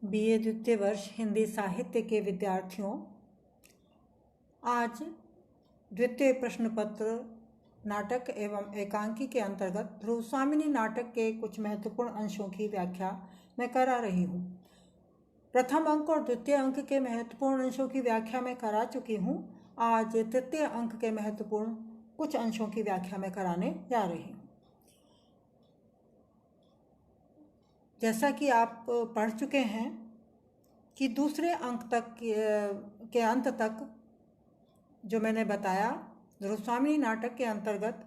BA द्वितीय वर्ष हिंदी साहित्य के विद्यार्थियों, आज द्वितीय प्रश्न पत्र नाटक एवं एकांकी के अंतर्गत ध्रुवस्वामिनी नाटक के कुछ महत्वपूर्ण अंशों की व्याख्या मैं करा रही हूँ। प्रथम अंक और द्वितीय अंक के महत्वपूर्ण अंशों की व्याख्या मैं करा चुकी हूँ। आज तृतीय अंक के महत्वपूर्ण कुछ अंशों की व्याख्या मैं कराने जा रही हूँ। जैसा कि आप पढ़ चुके हैं कि दूसरे अंक तक के अंत तक जो मैंने बताया, ध्रुवस्वामिनी नाटक के अंतर्गत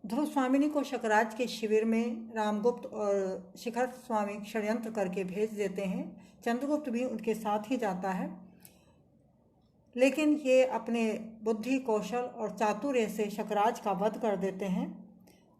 ध्रुवस्वामिनी को शकराज के शिविर में रामगुप्त और शिखर स्वामी षड्यंत्र करके भेज देते हैं। चंद्रगुप्त भी उनके साथ ही जाता है, लेकिन ये अपने बुद्धि, कौशल और चातुर्य से शकराज का वध कर देते हैं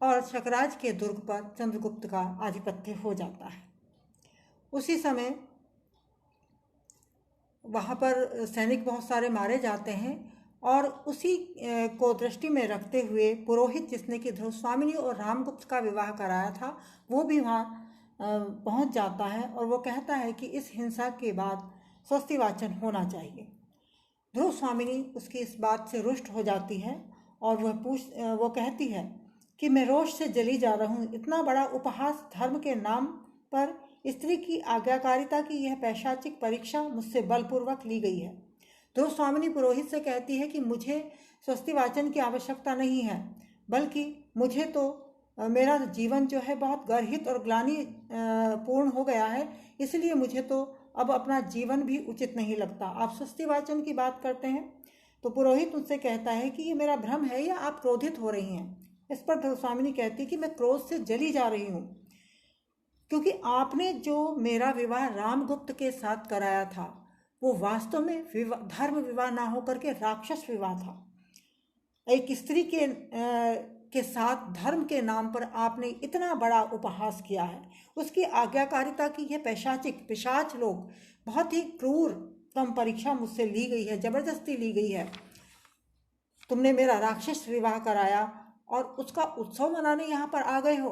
और शकराज के दुर्ग पर चंद्रगुप्त का आधिपत्य हो जाता है। उसी समय वहाँ पर सैनिक बहुत सारे मारे जाते हैं और उसी को दृष्टि में रखते हुए पुरोहित जिसने कि ध्रुवस्वामिनी और रामगुप्त का विवाह कराया था, वो भी वहाँ पहुँच जाता है और वो कहता है कि इस हिंसा के बाद स्वस्तिवाचन होना चाहिए। ध्रुवस्वामिनी उसकी इस बात से रुष्ट हो जाती है और वो कहती है कि मैं रोष से जली जा रहा हूँ। इतना बड़ा उपहास धर्म के नाम पर स्त्री की आज्ञाकारिता की यह पैशाचिक परीक्षा मुझसे बलपूर्वक ली गई है। ध्रुवस्वामिनी पुरोहित से कहती है कि मुझे स्वस्तिवाचन की आवश्यकता नहीं है, बल्कि मुझे तो मेरा जीवन जो है बहुत गर्हित और ग्लानि पूर्ण हो गया है, इसलिए मुझे तो अब अपना जीवन भी उचित नहीं लगता। आप स्वस्तिवाचन की बात करते हैं। तो पुरोहित उनसे कहता है कि ये मेरा भ्रम है या आप क्रोधित हो रही हैं। इस पर ध्रुवस्वामिनी कहती है कि मैं क्रोध से जली जा रही हूँ, क्योंकि आपने जो मेरा विवाह रामगुप्त के साथ कराया था वो वास्तव में धर्म विवाह ना होकर के राक्षस विवाह था। एक स्त्री के साथ धर्म के नाम पर आपने इतना बड़ा उपहास किया है। उसकी आज्ञाकारिता की यह पिशाच लोग बहुत ही क्रूरतम परीक्षा मुझसे ली गई है, जबरदस्ती ली गई है। तुमने मेरा राक्षस विवाह कराया और उसका उत्सव मनाने यहाँ पर आ गए हो।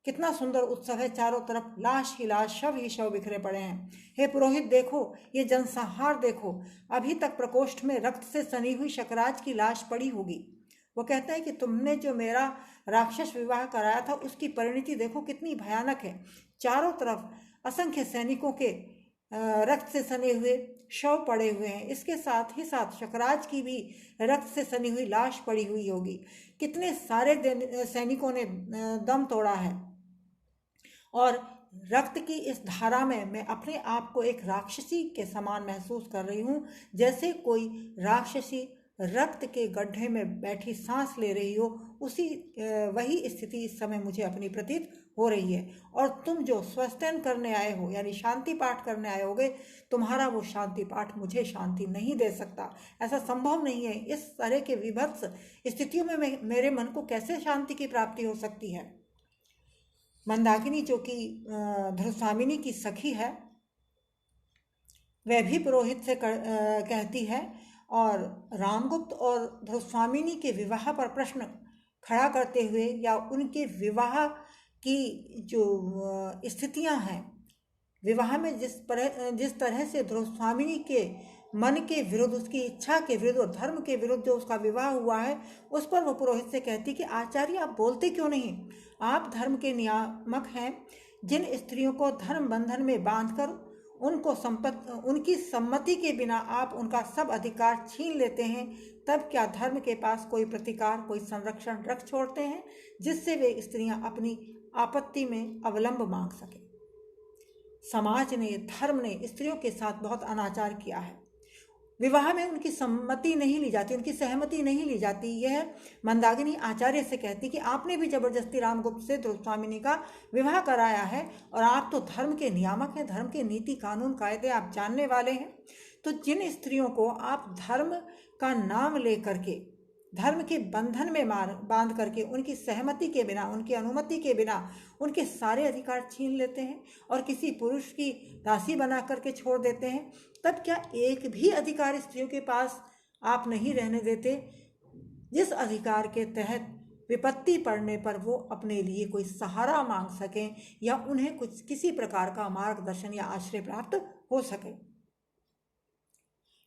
कितना सुंदर उत्सव है, चारों तरफ लाश ही लाश, शव ही शव बिखरे पड़े हैं। हे पुरोहित, देखो ये जनसंहार देखो। अभी तक प्रकोष्ठ में रक्त से सनी हुई शकराज की लाश पड़ी होगी। वो कहता है कि तुमने जो मेरा राक्षस विवाह कराया था उसकी परिणति देखो कितनी भयानक है। चारों तरफ असंख्य सैनिकों के रक्त से सने हुए शव पड़े हुए हैं। इसके साथ ही साथ शकराज की भी रक्त से सनी हुई लाश पड़ी हुई होगी। कितने सारे सैनिकों ने दम तोड़ा है और रक्त की इस धारा में मैं अपने आप को एक राक्षसी के समान महसूस कर रही हूँ, जैसे कोई राक्षसी रक्त के गड्ढे में बैठी सांस ले रही हो। वही स्थिति इस समय मुझे अपनी प्रतीत हो रही है। और तुम जो स्वस्त्यन करने आए हो, यानी शांति पाठ करने आए होगे, तुम्हारा वो शांति पाठ मुझे शांति नहीं दे सकता। ऐसा संभव नहीं है। इस तरह के विभत्स स्थितियों में मेरे मन को कैसे शांति की प्राप्ति हो सकती है। मंदाकिनी जो कि ध्रुवस्वामिनी की सखी है, वह भी पुरोहित से कहती है और रामगुप्त और ध्रुवस्वामिनी के विवाह पर प्रश्न खड़ा करते हुए या उनके विवाह की जो स्थितियां हैं, विवाह में जिस तरह से ध्रुवस्वामिनी के मन के विरुद्ध, उसकी इच्छा के विरुद्ध और धर्म के विरुद्ध जो उसका विवाह हुआ है, उस पर वो पुरोहित से कहती कि आचार्य आप बोलते क्यों नहीं? आप धर्म के नियामक हैं। जिन स्त्रियों को धर्म बंधन में बांधकर उनकी सम्मति के बिना आप उनका सब अधिकार छीन लेते हैं, तब क्या धर्म के पास कोई प्रतिकार, कोई संरक्षण रख छोड़ते हैं जिससे वे स्त्रियां अपनी आपत्ति में अवलंब मांग सकें? समाज ने, धर्म ने स्त्रियों के साथ बहुत अनाचार किया है। विवाह में उनकी सम्मति नहीं ली जाती, उनकी सहमति नहीं ली जाती। यह मंदाकिनी आचार्य से कहती कि आपने भी जबरदस्ती रामगुप्त से ध्रुवस्वामिनी का विवाह कराया है और आप तो धर्म के नियामक हैं, धर्म के नीति कानून कायदे आप जानने वाले हैं। तो जिन स्त्रियों को आप धर्म का नाम ले करके, धर्म के बंधन में बांध करके, उनकी सहमति के बिना, उनकी अनुमति के बिना उनके सारे अधिकार छीन लेते हैं और किसी पुरुष की दासी बना करके छोड़ देते हैं, तब क्या एक भी अधिकार स्त्रियों के पास आप नहीं रहने देते जिस अधिकार के तहत विपत्ति पड़ने पर वो अपने लिए कोई सहारा मांग सकें या उन्हें कुछ किसी प्रकार का मार्गदर्शन या आश्रय प्राप्त हो सके।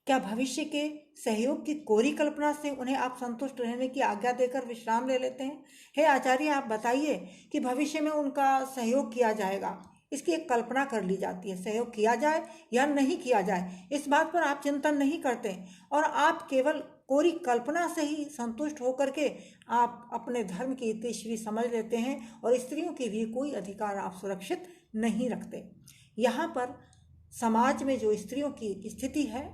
क्या भविष्य के सहयोग की कोरी कल्पना से उन्हें आप संतुष्ट रहने की आज्ञा देकर विश्राम ले लेते हैं? हे आचार्य, आप बताइए कि भविष्य में उनका सहयोग किया जाएगा, इसकी एक कल्पना कर ली जाती है। सहयोग किया जाए या नहीं किया जाए, इस बात पर आप चिंतन नहीं करते और आप केवल कोरी कल्पना से ही संतुष्ट होकर के आप अपने धर्म की इतिश्री समझ लेते हैं और स्त्रियों के भी कोई अधिकार आप सुरक्षित नहीं रखते। यहाँ पर समाज में जो स्त्रियों की स्थिति है,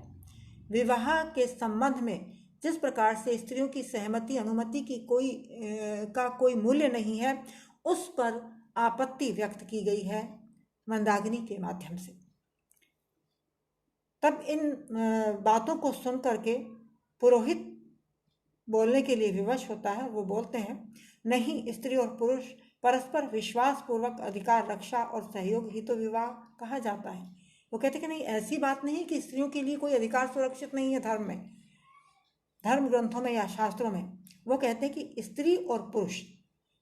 विवाह के संबंध में जिस प्रकार से स्त्रियों की सहमति अनुमति की कोई मूल्य नहीं है, उस पर आपत्ति व्यक्त की गई है मंदाकिनी के माध्यम से। तब इन बातों को सुन करके पुरोहित बोलने के लिए विवश होता है। वो बोलते हैं, नहीं, स्त्री और पुरुष परस्पर विश्वास पूर्वक अधिकार रक्षा और सहयोग ही तो विवाह कहा जाता है। वो कहते कि नहीं, ऐसी बात नहीं कि स्त्रियों के लिए कोई अधिकार सुरक्षित नहीं है धर्म में, धर्म ग्रंथों में या शास्त्रों में। वो कहते हैं कि स्त्री और पुरुष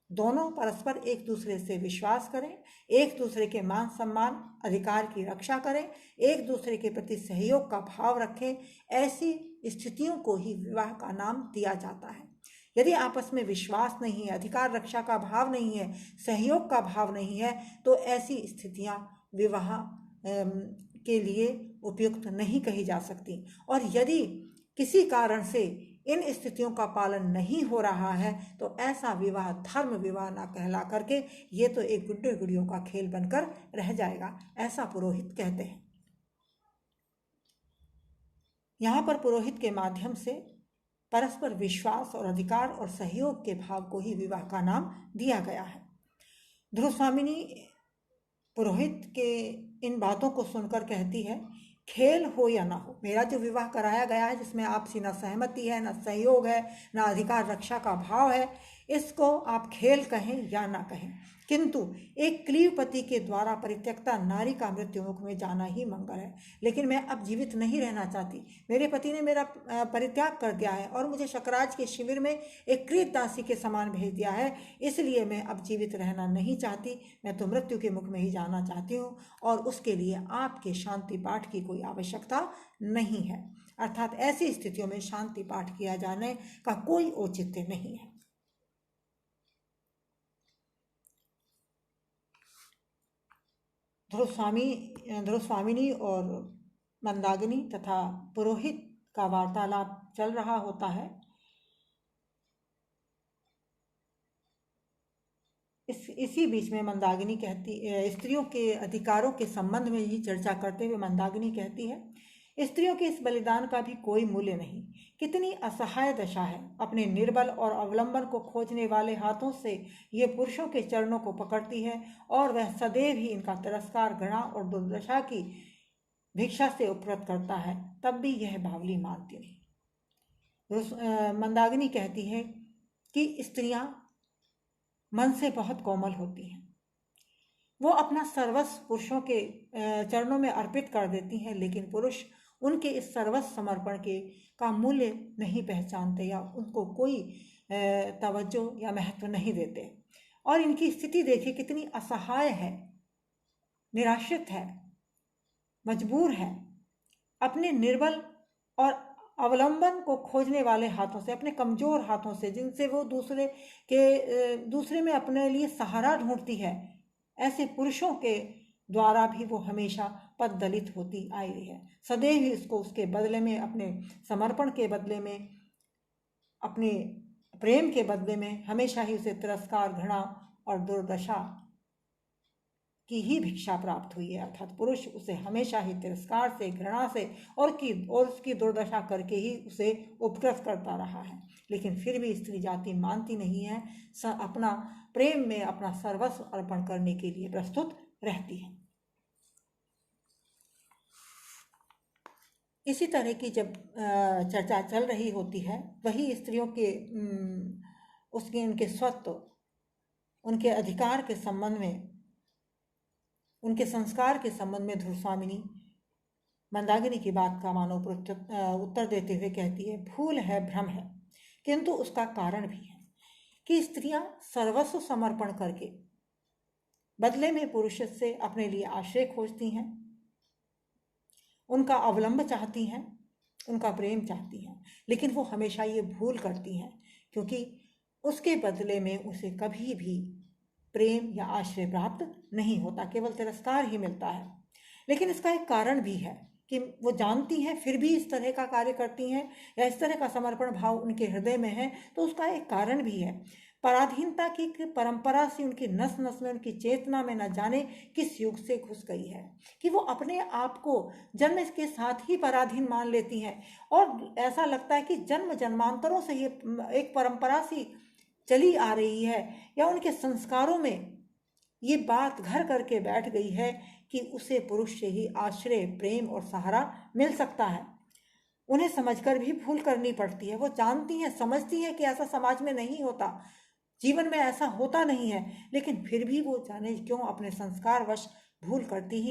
दोनों परस्पर एक दूसरे से विश्वास करें, एक दूसरे के मान सम्मान अधिकार की रक्षा करें, एक दूसरे के प्रति सहयोग का भाव रखें। ऐसी स्थितियों को ही विवाह का नाम दिया जाता है। यदि आपस में विश्वास नहीं है, अधिकार रक्षा का भाव नहीं है, सहयोग का भाव नहीं है, तो ऐसी स्थितियां विवाह के लिए उपयुक्त नहीं कही जा सकती। और यदि किसी कारण से इन स्थितियों का पालन नहीं हो रहा है तो ऐसा विवाह धर्म विवाह ना कहला करके ये तो एक गुड्डे गुड़ियों का खेल बनकर रह जाएगा, ऐसा पुरोहित कहते हैं। यहाँ पर पुरोहित के माध्यम से परस्पर विश्वास और अधिकार और सहयोग के भाव को ही विवाह का नाम दिया गया है। ध्रुव स्वामिनी पुरोहित के इन बातों को सुनकर कहती है, खेल हो या ना हो, मेरा जो विवाह कराया गया है जिसमें आपसी न सहमति है, न सहयोग है, न अधिकार रक्षा का भाव है, इसको आप खेल कहें या ना कहें, किंतु एक क्लीव पति के द्वारा परित्यक्ता नारी का मृत्यु मुख में जाना ही मंगल है। लेकिन मैं अब जीवित नहीं रहना चाहती, मेरे पति ने मेरा परित्याग कर दिया है और मुझे शकराज के शिविर में एक कृत दासी के समान भेज दिया है, इसलिए मैं अब जीवित रहना नहीं चाहती, मैं तो मृत्यु के मुख में ही जाना चाहती हूँ और उसके लिए आपके शांति पाठ की कोई आवश्यकता नहीं है। अर्थात ऐसी स्थितियों में शांति पाठ किया जाने का कोई औचित्य नहीं है। ध्रुव स्वामिनी और मंदाकिनी तथा पुरोहित का वार्तालाप चल रहा होता है। इसी बीच में मंदाकिनी कहती, स्त्रियों के अधिकारों के संबंध में ही चर्चा करते हुए मंदाकिनी कहती है, स्त्रियों के इस बलिदान का भी कोई मूल्य नहीं। कितनी असहाय दशा है, अपने निर्बल और अवलंबन को खोजने वाले हाथों से ये पुरुषों के चरणों को पकड़ती है और वह सदैव ही इनका तिरस्कार, घृणा और दुर्दशा की भिक्षा से उपरत करता है, तब भी यह बावली मानती नहीं। मंदाकिनी कहती है कि स्त्रियां मन से बहुत कोमल होती हैं, वो अपना सर्वस्व पुरुषों के चरणों में अर्पित कर देती हैं, लेकिन पुरुष उनके इस सर्वस्व समर्पण का मूल्य नहीं पहचानते या उनको कोई तवज्जो या महत्व नहीं देते। और इनकी स्थिति देखिए कितनी असहाय है, निराश्रित है, मजबूर है, अपने निर्बल और अवलंबन को खोजने वाले हाथों से, अपने कमजोर हाथों से, जिनसे वो दूसरे में अपने लिए सहारा ढूंढती है, ऐसे पुरुषों के द्वारा भी वो हमेशा पददलित होती आई है। सदैव ही उसको उसके बदले में, अपने समर्पण के बदले में, अपने प्रेम के बदले में हमेशा ही उसे तिरस्कार, घृणा और दुर्दशा की ही भिक्षा प्राप्त हुई है। अर्थात पुरुष उसे हमेशा ही तिरस्कार से, घृणा से और उसकी दुर्दशा करके ही उसे उपकृत करता रहा है। लेकिन फिर भी स्त्री जाति मानती नहीं है, अपना प्रेम में अपना सर्वस्व अर्पण करने के लिए प्रस्तुत रहती है। इसी तरह की जब चर्चा चल रही होती है, वही स्त्रियों के उनके स्वत्व, उनके अधिकार के संबंध में, उनके संस्कार के संबंध में ध्रुव स्वामिनी मंदाकिनी की बात का मानो उत्तर देते हुए कहती है, भूल है, भ्रम है, किंतु उसका कारण भी है। कि स्त्रियां सर्वस्व समर्पण करके बदले में पुरुष से अपने लिए आश्रय खोजती हैं, उनका अवलंब चाहती हैं, उनका प्रेम चाहती हैं, लेकिन वो हमेशा ये भूल करती हैं, क्योंकि उसके बदले में उसे कभी भी प्रेम या आश्रय प्राप्त नहीं होता, केवल तिरस्कार ही मिलता है। लेकिन इसका एक कारण भी है कि वो जानती हैं फिर भी इस तरह का कार्य करती हैं या इस तरह का समर्पण भाव उनके हृदय में है, तो उसका एक कारण भी है। पराधीनता की परंपरा से उनकी नस नस में, उनकी चेतना में न जाने किस युग से घुस गई है कि वो अपने आप को जन्म के साथ ही पराधीन मान लेती हैं, और ऐसा लगता है कि जन्म जन्मांतरों से ये एक परंपरा सी चली आ रही है, या उनके संस्कारों में ये बात घर करके बैठ गई है कि उसे पुरुष से ही आश्रय, प्रेम और सहारा मिल सकता है। उन्हें समझकर भी भूल करनी पड़ती है। वो जानती हैं, समझती हैं कि ऐसा समाज में नहीं होता, जीवन में ऐसा होता नहीं है, लेकिन फिर भी वो जाने क्यों अपने संस्कारवश भूल करती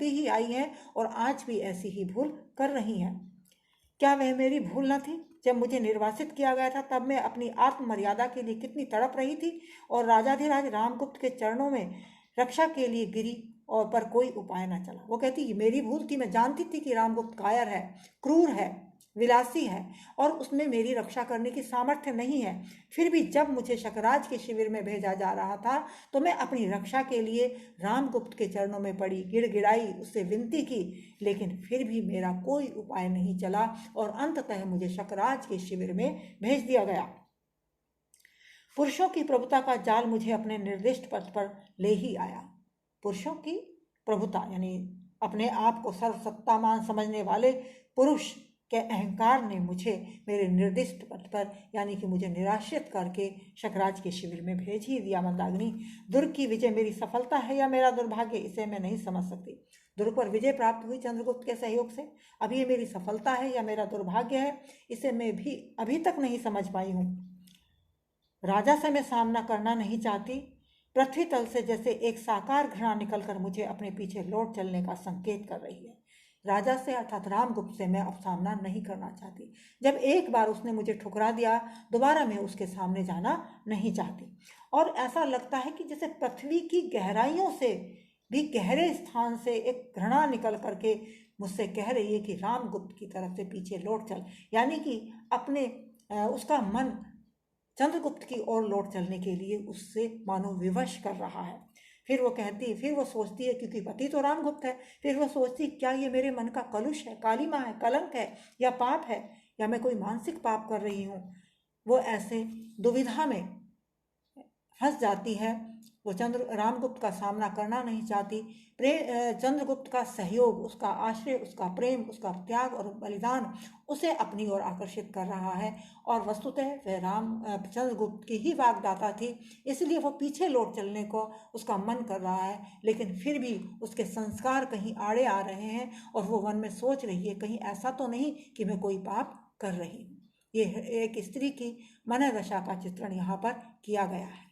ही आई हैं, और आज भी ऐसी ही भूल कर रही हैं। क्या वह मेरी भूल न थी? जब मुझे निर्वासित किया गया था तब मैं अपनी आत्म मर्यादा के लिए कितनी तड़प रही थी, और राजाधिराज रामगुप्त के चरणों में रक्षा के लिए गिरी, और पर कोई उपाय न चला। वो कहती कि मेरी भूल थी, मैं जानती थी कि रामगुप्त कायर है, क्रूर है, विलासी है, और उसमें मेरी रक्षा करने की सामर्थ्य नहीं है। फिर भी जब मुझे शकराज के शिविर में भेजा जा रहा था तो मैं अपनी रक्षा के लिए रामगुप्त के चरणों में पड़ी, गिड़गिड़ाई, उससे विनती की, लेकिन फिर भी मेरा कोई उपाय नहीं चला, और अंततः मुझे शकराज के शिविर में भेज दिया गया। पुरुषों की प्रभुता का जाल मुझे अपने निर्दिष्ट पथ पर ले ही आया। पुरुषों की प्रभुता यानी अपने आप को सर्वसत्तामान समझने वाले पुरुष के अहंकार ने मुझे मेरे निर्दिष्ट पथ पर, यानी कि मुझे निराश्रित करके शकराज के शिविर में भेज ही दिया। मंदाकिनी, दुर्ग की विजय मेरी सफलता है या मेरा दुर्भाग्य, इसे मैं नहीं समझ सकती। दुर्ग पर विजय प्राप्त हुई चंद्रगुप्त के सहयोग से, अब ये मेरी सफलता है या मेरा दुर्भाग्य है, इसे मैं भी अभी तक नहीं समझ पाई हूँ। राजा से मैं सामना करना नहीं चाहती। पृथ्वी तल से जैसे एक साकार घृणा निकलकर मुझे अपने पीछे लौट चलने का संकेत कर रही है। राजा से अर्थात रामगुप्त से मैं अब सामना नहीं करना चाहती। जब एक बार उसने मुझे ठुकरा दिया, दोबारा मैं उसके सामने जाना नहीं चाहती। और ऐसा लगता है कि जैसे पृथ्वी की गहराइयों से भी गहरे स्थान से एक घृणा निकल करके मुझसे कह रही है कि रामगुप्त की तरफ से पीछे लौट चल, यानी कि अपने उसका मन चंद्रगुप्त की ओर लौट चलने के लिए उससे मानो विवश कर रहा है। फिर वो सोचती है, क्योंकि पति तो रामगुप्त है, फिर वो सोचती क्या ये मेरे मन का कलुष है, कालिमा है, कलंक है, या पाप है, या मैं कोई मानसिक पाप कर रही हूँ। वो ऐसे दुविधा में फंस जाती है। वो रामगुप्त का सामना करना नहीं चाहती। चंद्रगुप्त का सहयोग, उसका आश्रय, उसका प्रेम, उसका त्याग और बलिदान उसे अपनी ओर आकर्षित कर रहा है, और वस्तुतः वह चंद्रगुप्त की ही वाग्दाता थी, इसलिए वो पीछे लौट चलने को उसका मन कर रहा है। लेकिन फिर भी उसके संस्कार कहीं आड़े आ रहे हैं, और वो मन में सोच रही है कहीं ऐसा तो नहीं कि मैं कोई पाप कर रही हूँ। ये एक स्त्री की मनोदशा का चित्रण यहाँ पर किया गया है।